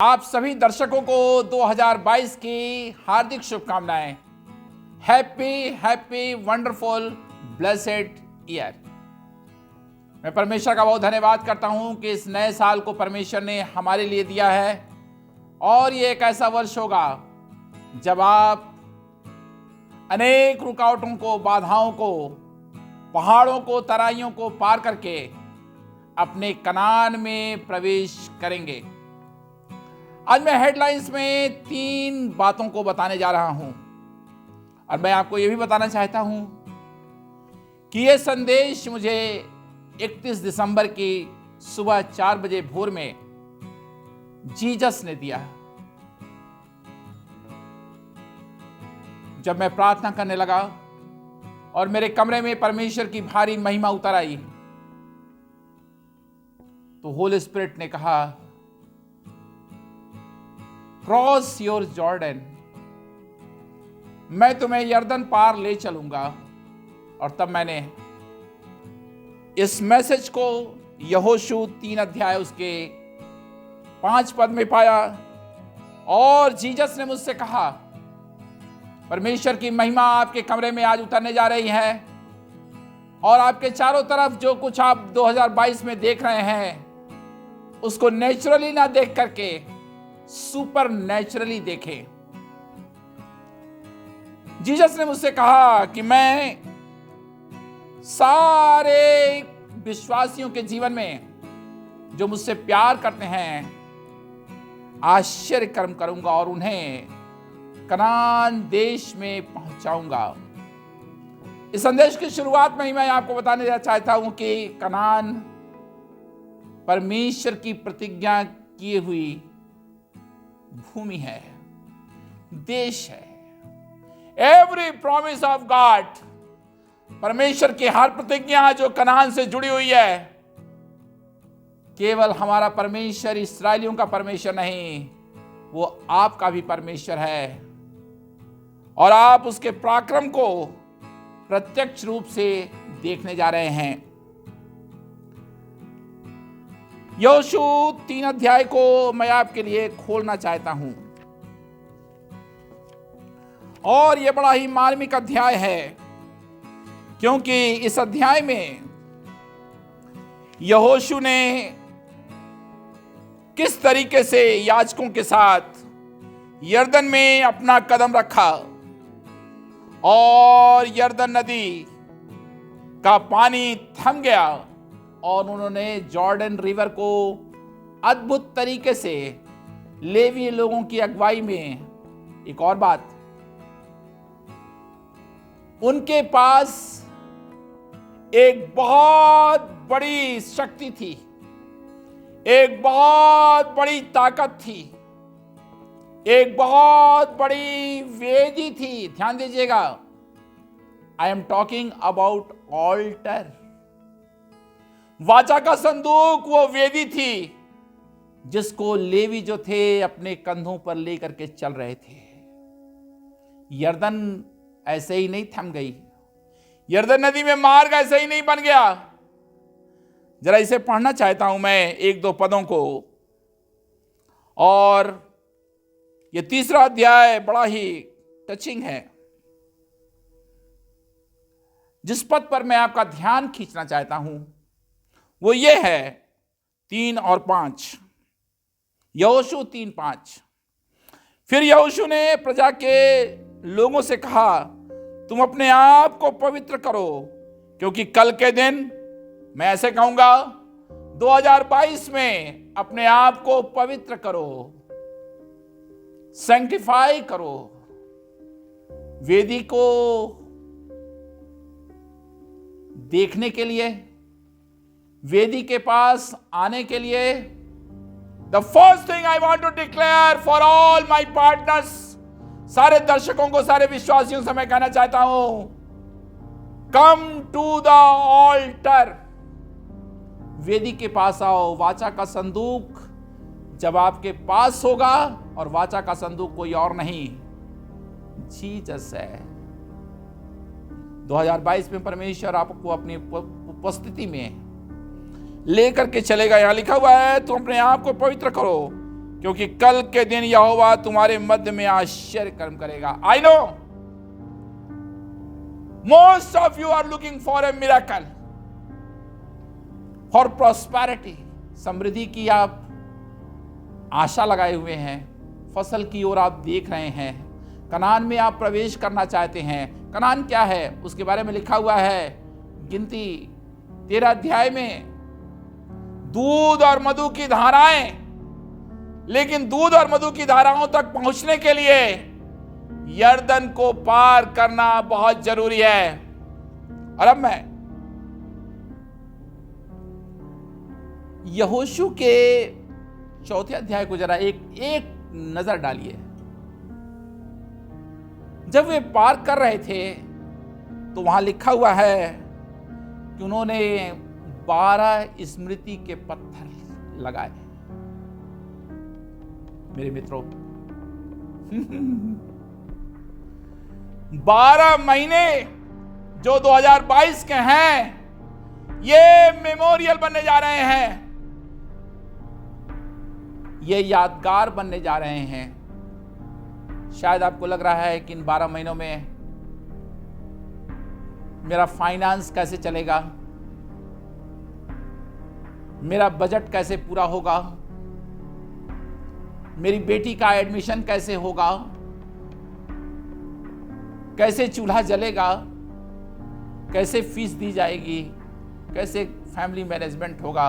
आप सभी दर्शकों को 2022 की हार्दिक शुभकामनाएं। Happy happy wonderful blessed year. मैं परमेश्वर का बहुत धन्यवाद करता हूं कि इस नए साल को परमेश्वर ने हमारे लिए दिया है और ये एक ऐसा वर्ष होगा जब आप अनेक रुकावटों को, बाधाओं को, पहाड़ों को, तराइयों को पार करके अपने कनान में प्रवेश करेंगे। आज मैं हेडलाइंस में 3 बातों को बताने जा रहा हूं और मैं आपको यह भी बताना चाहता हूं कि यह संदेश मुझे 31 दिसंबर की सुबह 4 बजे भोर में जीसस ने दिया। जब मैं प्रार्थना करने लगा और मेरे कमरे में परमेश्वर की भारी महिमा उतर आई तो होली स्पिरिट ने कहा, क्रॉस योर जॉर्डन, मैं तुम्हें यरदन पार ले चलूंगा। और तब मैंने इस मैसेज को यहोशू 3 अध्याय उसके 5 पद में पाया और जीसस ने मुझसे कहा, परमेश्वर की महिमा आपके कमरे में आज उतरने जा रही है और आपके चारों तरफ जो कुछ आप 2022 में देख रहे हैं उसको नेचुरली ना देख करके सुपर नेचुरली देखें। जीसस ने मुझसे कहा कि मैं सारे विश्वासियों के जीवन में जो मुझसे प्यार करते हैं आश्चर्य कर्म करूंगा और उन्हें कनान देश में पहुंचाऊंगा। इस संदेश की शुरुआत में ही मैं आपको बताने चाहता हूं कि कनान परमेश्वर की प्रतिज्ञा की हुई भूमि है, देश है। एवरी प्रॉमिस ऑफ गॉड, परमेश्वर की हर प्रतिज्ञा जो कनान से जुड़ी हुई है, केवल हमारा परमेश्वर इस्राएलियों का परमेश्वर नहीं, वो आपका भी परमेश्वर है और आप उसके पराक्रम को प्रत्यक्ष रूप से देखने जा रहे हैं। यहोशू 3 अध्याय को मैं आपके लिए खोलना चाहता हूं और यह बड़ा ही मार्मिक अध्याय है क्योंकि इस अध्याय में यहोशू ने किस तरीके से याजकों के साथ यरदन में अपना कदम रखा और यरदन नदी का पानी थम गया और उन्होंने जॉर्डन रिवर को अद्भुत तरीके से लेवी लोगों की अगुवाई में। एक और बात, उनके पास एक बहुत बड़ी शक्ति थी, एक बहुत बड़ी ताकत थी, एक बहुत बड़ी वेदी थी। ध्यान दीजिएगा, I am talking about altar. वाचा का संदूक वो वेदी थी जिसको लेवी जो थे अपने कंधों पर लेकर के चल रहे थे। यरदन ऐसे ही नहीं थम गई, यरदन नदी में मार्ग ऐसे ही नहीं बन गया। जरा इसे पढ़ना चाहता हूं मैं 1-2 पदों को। और ये 3रा अध्याय बड़ा ही टचिंग है। जिस पद पर मैं आपका ध्यान खींचना चाहता हूं वो ये है 3 और 5, यहोशू 3:5। फिर यहोशू ने प्रजा के लोगों से कहा, तुम अपने आप को पवित्र करो क्योंकि कल के दिन, मैं ऐसे कहूंगा 2022 में अपने आप को पवित्र करो, सैंक्टिफाई करो। वेदी को देखने के लिए, वेदी के पास आने के लिए, the first thing I want to declare for all my partners, सारे दर्शकों को, सारे विश्वासियों से मैं कहना चाहता हूं, कम टू द ऑल्टर। वेदी के पास आओ। वाचा का संदूक जब आपके पास होगा, और वाचा का संदूक कोई और नहीं, जीसस है। 2022 में परमेश्वर आपको अपनी उपस्थिति में लेकर के चलेगा। यहां लिखा हुआ है, तुम अपने आप को पवित्र करो क्योंकि कल के दिन यहोवा तुम्हारे मध्य में आश्चर्य कर्म करेगा। I know most of you are looking for a miracle, for prosperity. समृद्धि की आप आशा लगाए हुए हैं, फसल की ओर आप देख रहे हैं, कनान में आप प्रवेश करना चाहते हैं। कनान क्या है उसके बारे में लिखा हुआ है गिनती 13 अध्याय में, दूध और मधु की धाराएं। लेकिन दूध और मधु की धाराओं तक पहुंचने के लिए यरदन को पार करना बहुत जरूरी है। और अब मैं यहोशू के 4 अध्याय को जरा एक नजर डालिए। जब वे पार कर रहे थे तो वहां लिखा हुआ है कि उन्होंने 12 स्मृति के पत्थर लगाए। मेरे मित्रों 12 महीने जो 2022 के हैं, ये मेमोरियल बनने जा रहे हैं, ये यादगार बनने जा रहे हैं। शायद आपको लग रहा है कि इन 12 महीनों में मेरा फाइनेंस कैसे चलेगा, मेरा बजट कैसे पूरा होगा, मेरी बेटी का एडमिशन कैसे होगा, कैसे चूल्हा जलेगा, कैसे फीस दी जाएगी, कैसे फैमिली मैनेजमेंट होगा।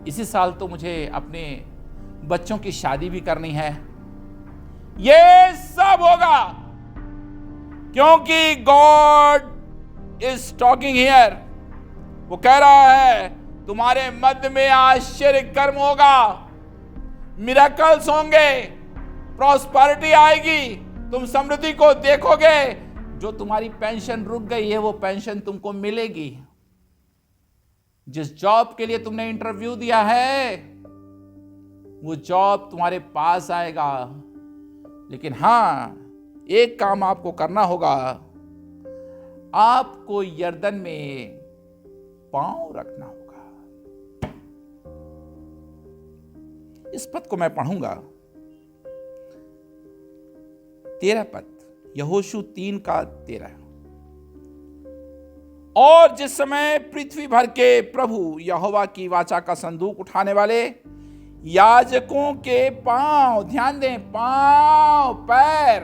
इसी साल तो मुझे अपने बच्चों की शादी भी करनी है। ये सब होगा क्योंकि गॉड इज टॉकिंग हियर। वो कह रहा है तुम्हारे मध्य में आश्चर्य कर्म होगा, मिरेकल्स होंगे, प्रॉस्पेरिटी आएगी, तुम समृद्धि को देखोगे। जो तुम्हारी पेंशन रुक गई है वो पेंशन तुमको मिलेगी। जिस जॉब के लिए तुमने इंटरव्यू दिया है वो जॉब तुम्हारे पास आएगा। लेकिन हां, एक काम आपको करना होगा, आपको यरदन में पांव रखना होगा। इस पद को मैं पढ़ूंगा, 13 पद, यहोशू 3:13। और जिस समय पृथ्वी भर के प्रभु यहोवा की वाचा का संदूक उठाने वाले याजकों के पांव, ध्यान दें, पांव, पैर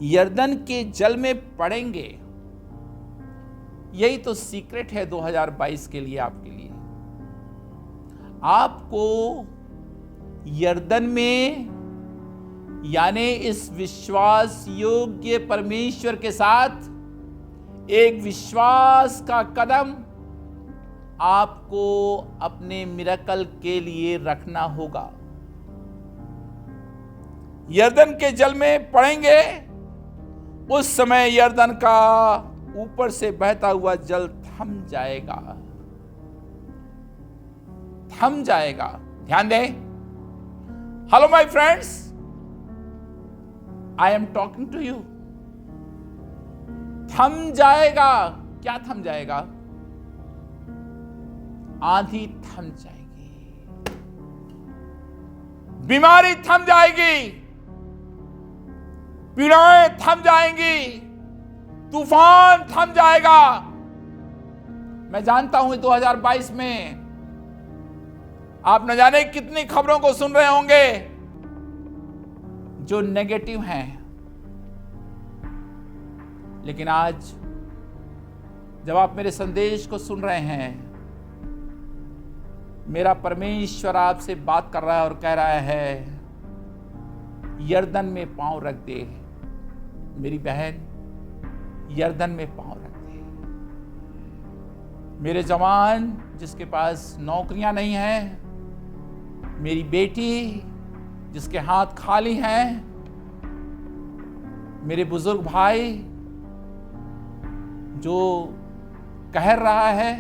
यरदन के जल में पड़ेंगे। यही तो सीक्रेट है 2022 के लिए, आपके लिए। आपको यरदन में, यानी इस विश्वास योग्य परमेश्वर के साथ एक विश्वास का कदम आपको अपने मिरेकल के लिए रखना होगा। यरदन के जल में पड़ेंगे, उस समय यरदन का ऊपर से बहता हुआ जल थम जाएगा, थम जाएगा। ध्यान दें, hello my friends, I am talking to you. थम जाएगा। क्या थम जाएगा? आंधी थम जाएगी, बीमारी थम जाएगी, पीड़ाएं थम जाएंगी, तूफान थम जाएगा। मैं जानता हूं 2022 में आप न जाने कितनी खबरों को सुन रहे होंगे जो नेगेटिव हैं, लेकिन आज जब आप मेरे संदेश को सुन रहे हैं, मेरा परमेश्वर आपसे बात कर रहा है और कह रहा है यरदन में पांव रख दे मेरी बहन, यरदन में पांव रख दे। मेरे जवान जिसके पास नौकरियां नहीं हैं, मेरी बेटी जिसके हाथ खाली हैं, मेरे बुजुर्ग भाई जो कह रहा है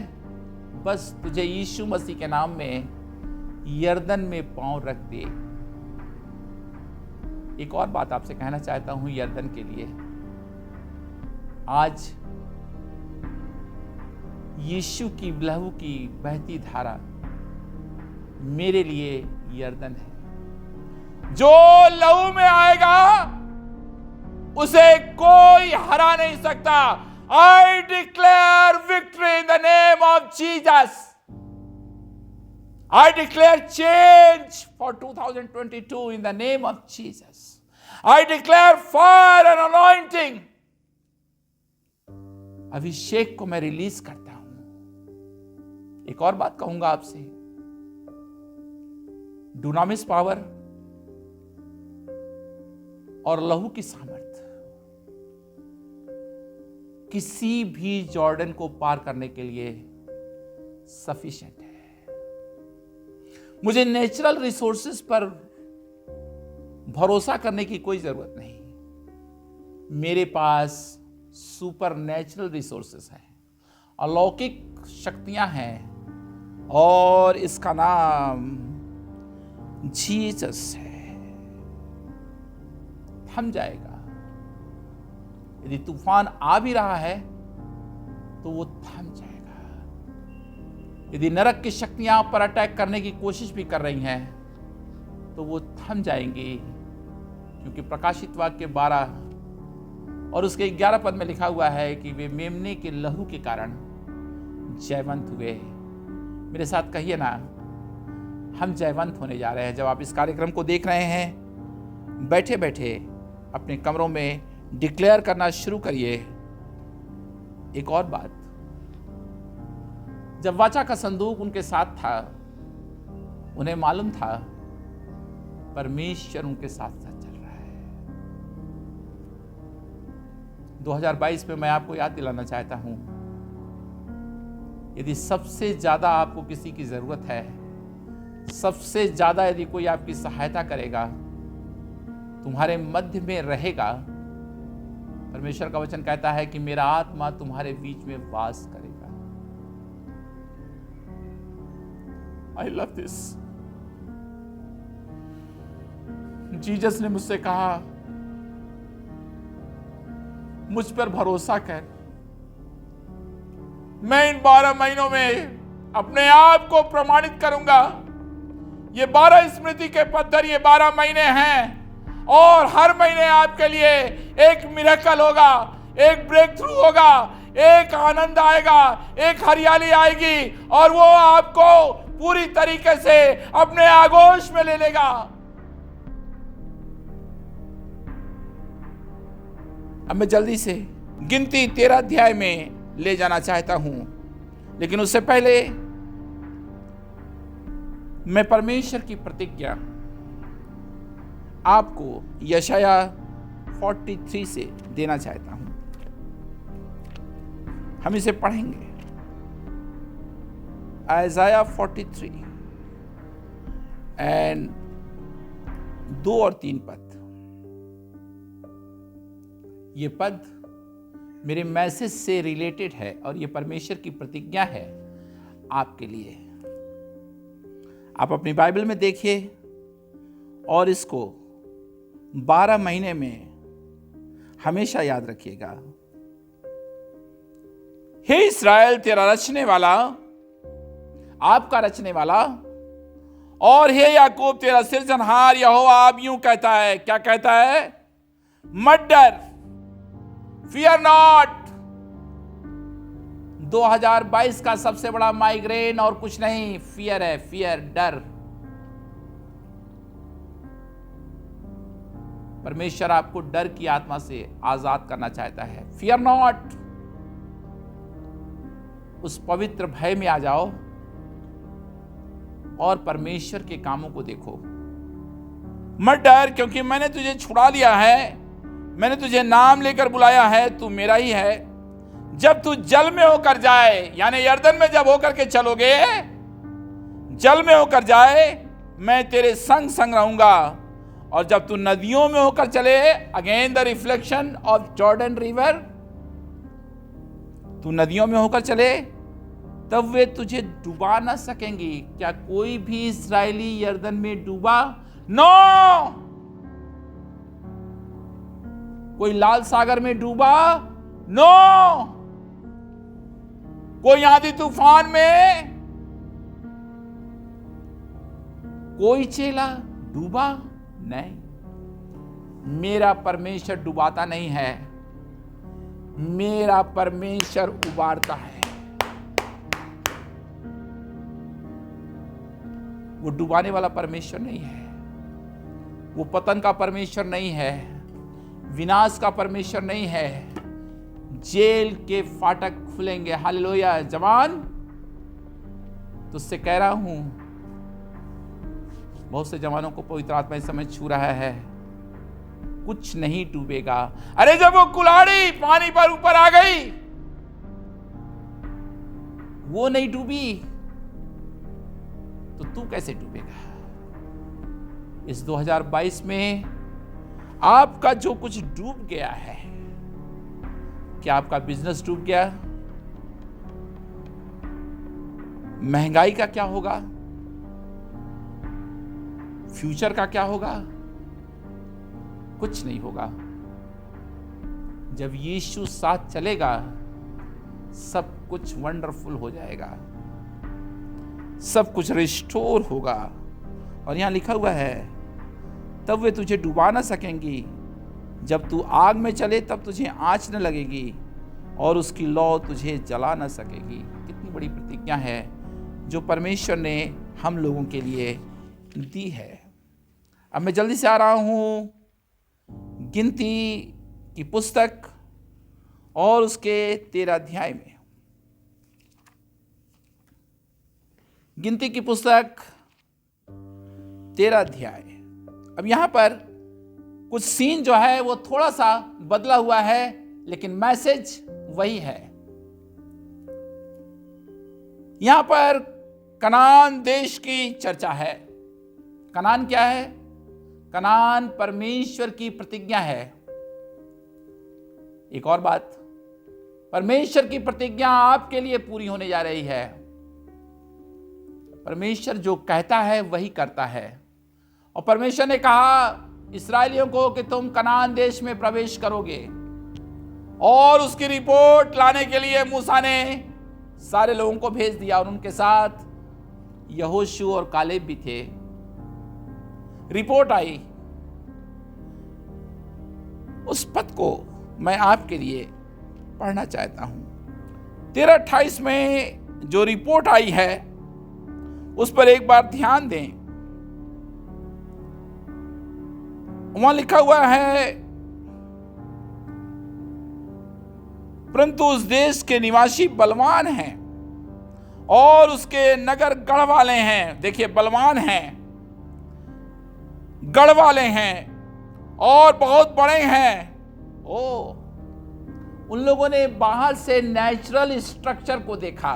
बस तुझे यीशु मसीह के नाम में यरदन में पांव रख दे। एक और बात आपसे कहना चाहता हूं यरदन के लिए। आज यीशु की लहू की बहती धारा मेरे लिए यरदन है। जो लहू में आएगा उसे कोई हरा नहीं सकता। I declare victory in the name of Jesus. I declare change for 2022 in the name of Jesus. I declare fire and anointing. अभिषेक को मैं रिलीज करता हूं। एक और बात कहूंगा आपसे, डुनामिस पावर और लहू की सामर्थ किसी भी जॉर्डन को पार करने के लिए सफिशिएंट है। मुझे नेचुरल रिसोर्सेस पर भरोसा करने की कोई जरूरत नहीं। मेरे पास सुपर नेचुरल रिसोर्सेस हैं, अलौकिक शक्तियां हैं और इसका नाम जीसस है। थम जाएगा। यदि तूफान आ भी रहा है तो वो थम जाएगा। यदि नरक की शक्तियां आप पर अटैक करने की कोशिश भी कर रही हैं तो वो थम जाएंगी, क्योंकि प्रकाशित वाक्य 12 और उसके 11 पद में लिखा हुआ है कि वे मेमने के लहू के कारण जयवंत हुए। मेरे साथ कहिए ना, हम जयवंत होने जा रहे हैं। जब आप इस कार्यक्रम को देख रहे हैं, बैठे बैठे अपने कमरों में डिक्लेयर करना शुरू करिए। एक और बात, जब वाचा का संदूक उनके साथ था, उन्हें मालूम था परमेश्वर उनके साथ साथ चल रहा है। 2022 में मैं आपको याद दिलाना चाहता हूं, यदि सबसे ज्यादा आपको किसी की जरूरत है, सबसे ज्यादा यदि कोई आपकी सहायता करेगा, तुम्हारे मध्य में रहेगा, परमेश्वर का वचन कहता है कि मेरा आत्मा तुम्हारे बीच में वास करेगा। I love this. जीसस ने मुझसे कहा, मुझ पर भरोसा कर। मैं इन 12 महीनों में अपने आप को प्रमाणित करूंगा। ये 12 स्मृति के पत्थर, ये 12 महीने हैं और हर महीने आपके लिए एक मिरेकल होगा, एक ब्रेक थ्रू होगा, एक आनंद आएगा, एक हरियाली आएगी और वो आपको पूरी तरीके से अपने आगोश में ले लेगा। अब मैं जल्दी से गिनती 13 अध्याय में ले जाना चाहता हूं, लेकिन उससे पहले मैं परमेश्वर की प्रतिज्ञा आपको यशाया 43 से देना चाहता हूं। हम इसे पढ़ेंगे। आयजाया 43 एंड 2 और 3 पद। ये पद मेरे मैसेज से रिलेटेड है और ये परमेश्वर की प्रतिज्ञा है आपके लिए। आप अपनी बाइबल में देखिए और इसको 12 महीने में हमेशा याद रखिएगा। हे इस्राएल, तेरा रचने वाला, आपका रचने वाला, और हे याकूब तेरा सृजनहार यहोवा अब यूं कहता है। क्या कहता है? मत डर, फियर नॉट। 2022 का सबसे बड़ा माइग्रेन और कुछ नहीं, फियर है। फियर, डर। परमेश्वर आपको डर की आत्मा से आजाद करना चाहता है। Fear not. उस पवित्र भय में आ जाओ और परमेश्वर के कामों को देखो। मत डर, क्योंकि मैंने तुझे छुड़ा लिया है, मैंने तुझे नाम लेकर बुलाया है, तू मेरा ही है। जब तू जल में होकर जाए, यानी यरदन में जब होकर के चलोगे, जल में होकर जाए, मैं तेरे संग संग रहूंगा। और जब तू नदियों में होकर चले, again the reflection of Jordan river, तू नदियों में होकर चले, तब वे तुझे डुबा ना सकेंगी। क्या कोई भी इस्राएली यरदन में डूबा? नो। कोई लाल सागर में डूबा? नो। कोई आंधी तूफान में कोई चेला डूबा नहीं। मेरा परमेश्वर डुबाता नहीं है, मेरा परमेश्वर उबारता है। वो डुबाने वाला परमेश्वर नहीं है, वो पतन का परमेश्वर नहीं है, विनाश का परमेश्वर नहीं है। जेल के फाटक खुलेंगे। हालेलुया। जवान, तुझसे कह रहा हूं, बहुत से जवानों को पवित्र आत्मा इस समय छू रहा है, कुछ नहीं डूबेगा। अरे जब वो कुल्हाड़ी पानी पर ऊपर आ गई, वो नहीं डूबी, तो तू कैसे डूबेगा? इस 2022 में आपका जो कुछ डूब गया है, क्या आपका बिजनेस डूब गया? महंगाई का क्या होगा? फ्यूचर का क्या होगा? कुछ नहीं होगा। जब यीशु साथ चलेगा, सब कुछ वंडरफुल हो जाएगा, सब कुछ रिस्टोर होगा। और यहां लिखा हुआ है, तब वे तुझे डुबा ना सकेंगी, जब तू आग में चले तब तुझे आंच न लगेगी, और उसकी लौ तुझे जला न सकेगी। कितनी बड़ी प्रतिज्ञा है जो परमेश्वर ने हम लोगों के लिए दी है। अब मैं जल्दी से आ रहा हूं गिनती की पुस्तक और उसके 13 अध्याय में। गिनती की पुस्तक 13 अध्याय। अब यहां पर कुछ सीन जो है वो थोड़ा सा बदला हुआ है, लेकिन मैसेज वही है। यहां पर कनान देश की चर्चा है। कनान क्या है? कनान परमेश्वर की प्रतिज्ञा है। एक और बात, परमेश्वर की प्रतिज्ञा आपके लिए पूरी होने जा रही है। परमेश्वर जो कहता है वही करता है। और परमेश्वर ने कहा इस्राएलियों को कि तुम कनान देश में प्रवेश करोगे, और उसकी रिपोर्ट लाने के लिए मूसा ने सारे लोगों को भेज दिया, और उनके साथ यहोशू और कालेब भी थे। रिपोर्ट आई। उस पद को मैं आपके लिए पढ़ना चाहता हूं। 13:28 में जो रिपोर्ट आई है उस पर एक बार ध्यान दें। वहां लिखा हुआ है, परंतु उस देश के निवासी बलवान हैं और उसके नगर गढ़ वाले हैं। देखिए, बलवान हैं, गढ़ वाले हैं और बहुत बड़े हैं। उन लोगों ने बाहर से नेचुरल स्ट्रक्चर को देखा।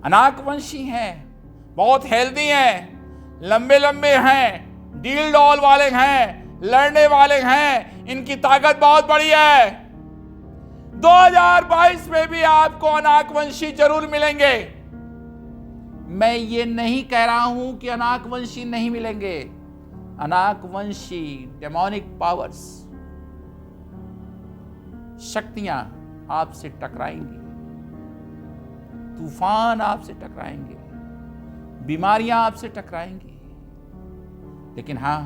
अनाकवंशी हैं, बहुत हेल्दी हैं, लंबे लंबे हैं, डील डॉल वाले हैं, लड़ने वाले हैं, इनकी ताकत बहुत बड़ी है। 2022 में भी आपको अनाकवंशी जरूर मिलेंगे। मैं ये नहीं कह रहा हूं कि अनाकवंशी नहीं मिलेंगे। अनाकवंशी, डेमोनिक पावर्स, शक्तियां आपसे टकराएंगी, तूफान आपसे टकराएंगे, बीमारियां आपसे टकराएंगी। लेकिन हां,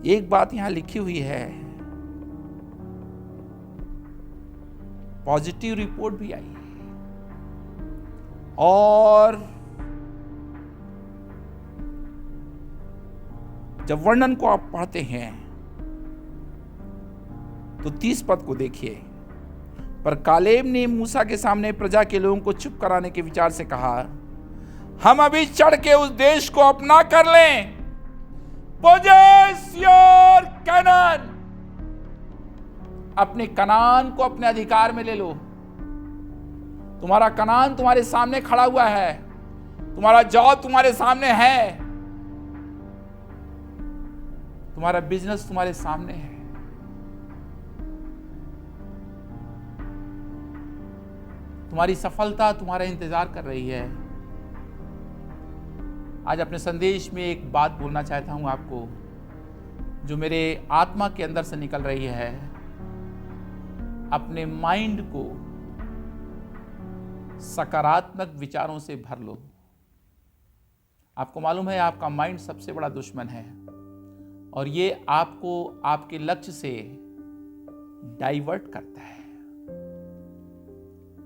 एक बात यहां लिखी हुई है, पॉजिटिव रिपोर्ट भी आई है। और जब वर्णन को आप पढ़ते हैं तो 30 पद को देखिए। पर कालेब ने मूसा के सामने प्रजा के लोगों को चुप कराने के विचार से कहा, हम अभी चढ़ के उस देश को अपना कर लें। पोजेस योर कैनान, अपने कनान को अपने अधिकार में ले लो। तुम्हारा कनान तुम्हारे सामने खड़ा हुआ है, तुम्हारा जॉब तुम्हारे सामने है, तुम्हारा बिजनेस तुम्हारे सामने है। तुम्हारी सफलता तुम्हारा इंतजार कर रही है। आज अपने संदेश में एक बात बोलना चाहता हूं आपको, जो मेरे आत्मा के अंदर से निकल रही है। अपने माइंड को सकारात्मक विचारों से भर लो। आपको मालूम है आपका माइंड सबसे बड़ा दुश्मन है और ये आपको आपके लक्ष्य से डाइवर्ट करता है।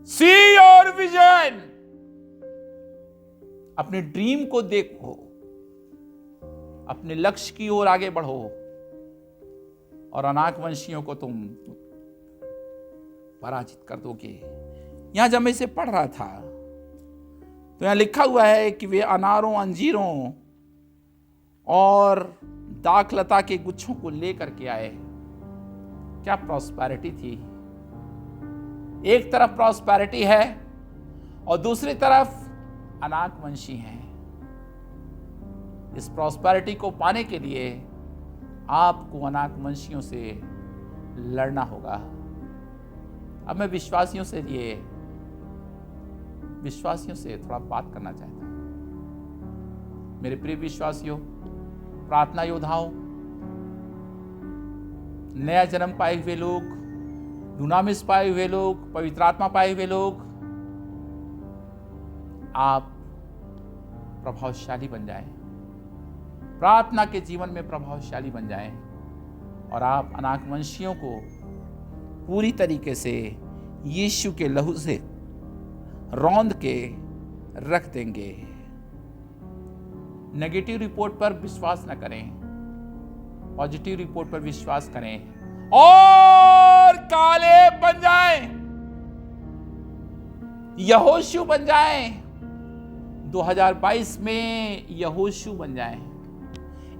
सी योर विजन, अपने ड्रीम को देखो, अपने लक्ष्य की ओर आगे बढ़ो और अनाकवंशियों को तुम पराजित कर दोगे। यहां जब मैं इसे पढ़ रहा था तो यहां लिखा हुआ है कि वे अनारों, अंजीरों और दाखलता के गुच्छों को लेकर के आए। क्या प्रॉस्पेरिटी थी! एक तरफ प्रॉस्पेरिटी है और दूसरी तरफ अनाकवंशी हैं। इस प्रॉस्पेरिटी को पाने के लिए आपको अनाकवंशियों से लड़ना होगा। अब मैं विश्वासियों से थोड़ा बात करना चाहता हूं। मेरे प्रिय विश्वासियों, प्रार्थना योद्धाओं, नया जन्म पाए हुए लोग, दुनामिस पाए हुए लोग, पवित्र आत्मा पाए हुए लोग, आप प्रभावशाली बन जाएं, प्रार्थना के जीवन में प्रभावशाली बन जाएं और आप अनाकवंशियों को पूरी तरीके से यीशु के लहू से रौंद के रख देंगे। नेगेटिव रिपोर्ट पर विश्वास न करें, पॉजिटिव रिपोर्ट पर विश्वास करें और काले बन जाएं, यहोशू बन जाएं। 2022 में यहोशू बन जाएं,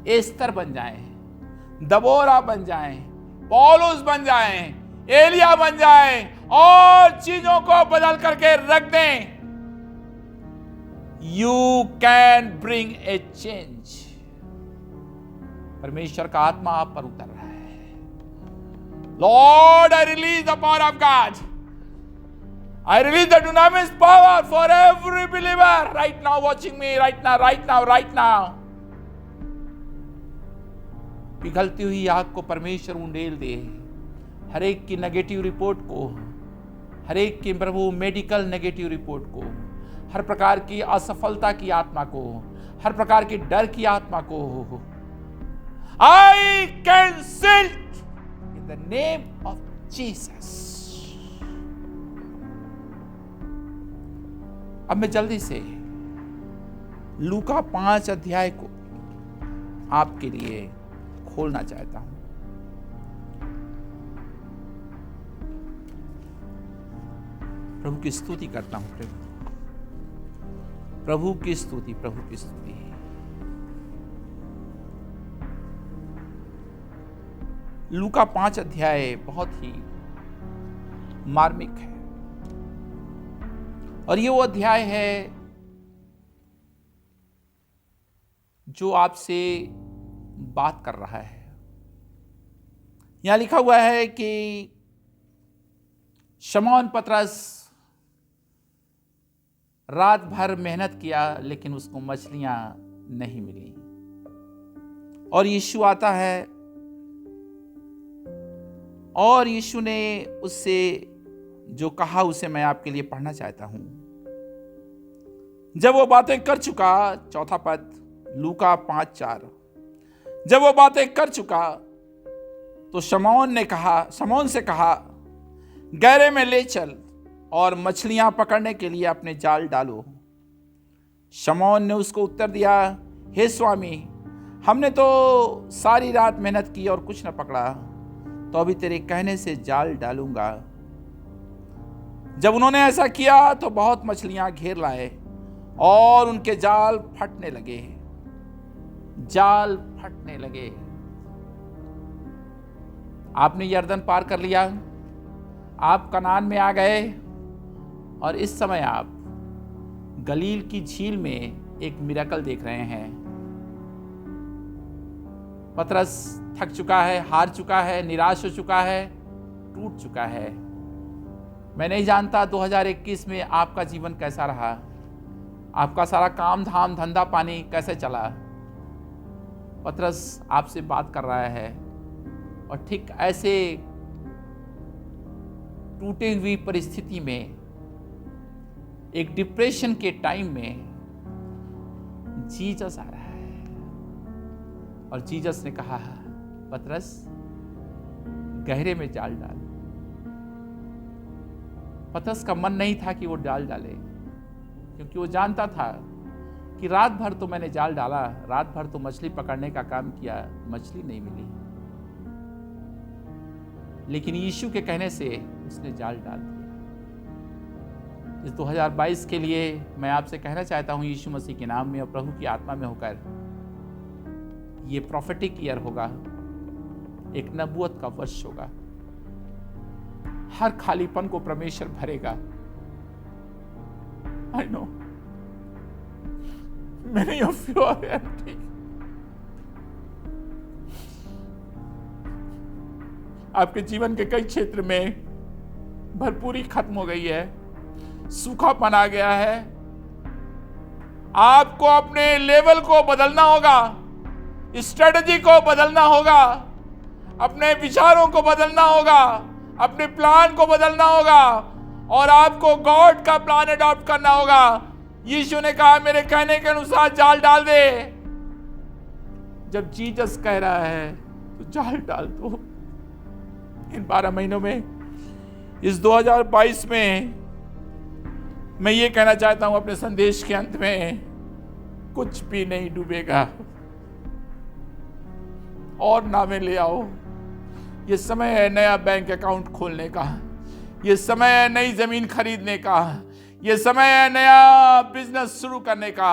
एस्तर बन जाएं, दबोरा बन जाएं, पौलुस बन जाएं, एलिया बन जाएं और चीजों को बदल करके रख दें। You can bring a change. परमेश्वर का आत्मा आप पर उतर रहा है। Lord, I release the power of God. I release the dunamis power for every believer right now watching me, right now. पिघलती हुई आग को परमेश्वर उंडेल दे। हर एक की नेगेटिव रिपोर्ट को, हर एक की प्रभु मेडिकल नेगेटिव रिपोर्ट को, हर प्रकार की असफलता की आत्मा को, हर प्रकार की डर की आत्मा को I cancel in the name of Jesus. अब मैं जल्दी से लूका 5 अध्याय को आपके लिए खोलना चाहता हूं। प्रभु की स्तुति करता हूं। प्रभु की स्तुति। लूका 5 अध्याय बहुत ही मार्मिक है और ये वो अध्याय है जो आपसे बात कर रहा है। यहां लिखा हुआ है कि शमौन पतरस रात भर मेहनत किया लेकिन उसको मछलियां नहीं मिली और यीशु आता है और यीशु ने उससे जो कहा उसे मैं आपके लिए पढ़ना चाहता हूं। जब वो बातें कर चुका, चौथा पद लूका 5:4, जब वो बातें कर चुका तो शमौन से कहा गहरे में ले चल और मछलियां पकड़ने के लिए अपने जाल डालो। शमौन ने उसको उत्तर दिया, हे स्वामी, हमने तो सारी रात मेहनत की और कुछ न पकड़ा, तो अभी तेरे कहने से जाल डालूंगा। जब उन्होंने ऐसा किया तो बहुत मछलियां घेर लाए और उनके जाल फटने लगे। आपने यरदन पार कर लिया, आप कनान में आ गए और इस समय आप गलील की झील में एक मिरेकल देख रहे हैं। पतरस थक चुका है, हार चुका है, निराश हो चुका है, टूट चुका है। मैं नहीं जानता 2021 में आपका जीवन कैसा रहा, आपका सारा काम धाम धंधा पानी कैसे चला। पतरस आपसे बात कर रहा है और ठीक ऐसे टूटी हुई परिस्थिति में, एक डिप्रेशन के टाइम में जीसस आ रहा है और जीसस ने कहा, पतरस गहरे में जाल डाल। पतरस का मन नहीं था कि वो जाल डाले, क्योंकि वो जानता था कि रात भर तो मैंने जाल डाला, रात भर तो मछली पकड़ने का काम किया, मछली नहीं मिली। लेकिन यीशु के कहने से उसने जाल डाल दिया। इस 2022 के लिए मैं आपसे कहना चाहता हूं, यीशु मसीह के नाम में और प्रभु की आत्मा में होकर, ये प्रोफेटिक ईयर होगा, एक नबूवत का वर्ष होगा। हर खालीपन को परमेश्वर भरेगा। I know many of you are empty. आपके जीवन के कई क्षेत्र में भरपूरी खत्म हो गई है, सूखापन आ गया है। आपको अपने लेवल को बदलना होगा, स्ट्रेटजी को बदलना होगा, अपने विचारों को बदलना होगा, अपने प्लान को बदलना होगा और आपको गॉड का प्लान अडॉप्ट करना होगा। यीशु ने कहा, मेरे कहने के अनुसार जाल डाल दे। जब जीसस कह रहा है तो जाल डाल दो। इन 12 महीनों में, इस 2022 में मैं ये कहना चाहता हूं अपने संदेश के अंत में, कुछ भी नहीं डूबेगा। और नामें ले आओ। ये समय है नया बैंक अकाउंट खोलने का, ये समय है नई जमीन खरीदने का, ये समय है नया बिजनेस शुरू करने का,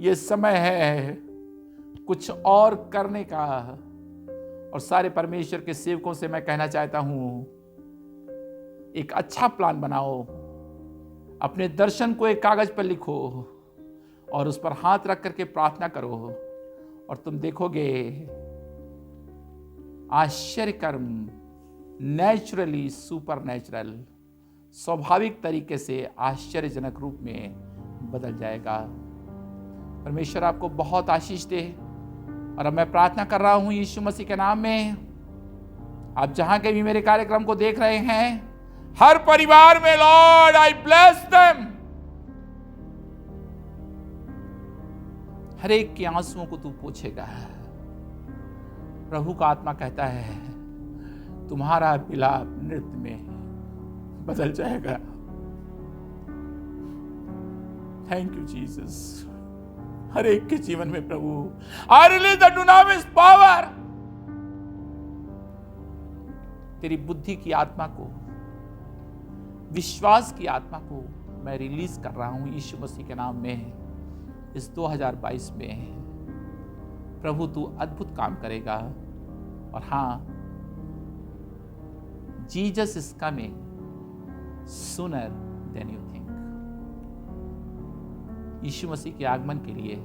ये समय है कुछ और करने का। और सारे परमेश्वर के सेवकों से मैं कहना चाहता हूं, एक अच्छा प्लान बनाओ, अपने दर्शन को एक कागज पर लिखो और उस पर हाथ रख करके प्रार्थना करो और तुम देखोगे आश्चर्य कर्म नेचुरली सुपर नेचुरल, स्वाभाविक तरीके से आश्चर्यजनक रूप में बदल जाएगा। परमेश्वर आपको बहुत आशीष दे। और अब मैं प्रार्थना कर रहा हूं यीशु मसीह के नाम में, आप जहां के भी मेरे कार्यक्रम को देख रहे हैं, हर परिवार में लॉर्ड आई ब्लेस देम। हर एक के आंसुओं को तू पोंछेगा। प्रभु का आत्मा कहता है, तुम्हारा विलाप नृत्य में बदल जाएगा। Thank you Jesus. हर एक के जीवन में प्रभु, आई रिलीज द डुनामिस पावर। तेरी बुद्धि की आत्मा को, विश्वास की आत्मा को मैं रिलीज कर रहा हूं यीशु मसीह के नाम में। इस 2022 में प्रभु तू अद्भुत काम करेगा। और हाँ, Jesus is coming sooner than you think. यीशु मसीह के आगमन के लिए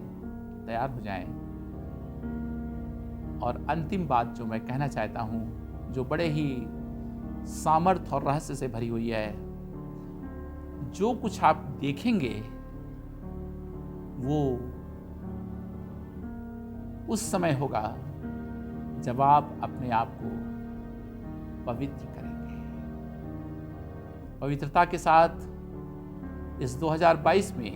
तैयार हो जाएं। और अंतिम बात जो मैं कहना चाहता हूं, जो बड़े ही सामर्थ्य और रहस्य से भरी हुई है, जो कुछ आप देखेंगे वो उस समय होगा जब आप अपने आप को पवित्र करेंगे। पवित्रता के साथ इस 2022 में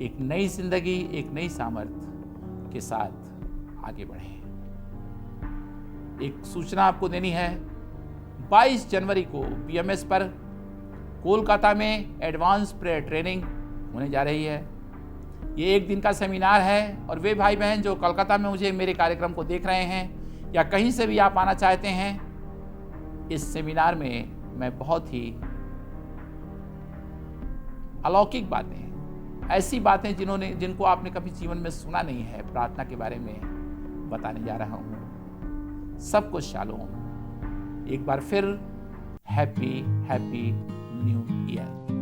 एक नई जिंदगी, एक नई सामर्थ्य के साथ आगे बढ़ें। एक सूचना आपको देनी है, 22 जनवरी को बीएमएस पर कोलकाता में एडवांस प्रेयर ट्रेनिंग होने जा रही है। ये एक दिन का सेमिनार है और वे भाई बहन जो कोलकाता में मुझे मेरे कार्यक्रम को देख रहे हैं या कहीं से भी आप आना चाहते हैं, इस सेमिनार में मैं बहुत ही अलौकिक बातें, ऐसी बातें जिनको आपने कभी जीवन में सुना नहीं है, प्रार्थना के बारे में बताने जा रहा हूं। सबको शालोम। एक बार फिर हैप्पी न्यू ईयर।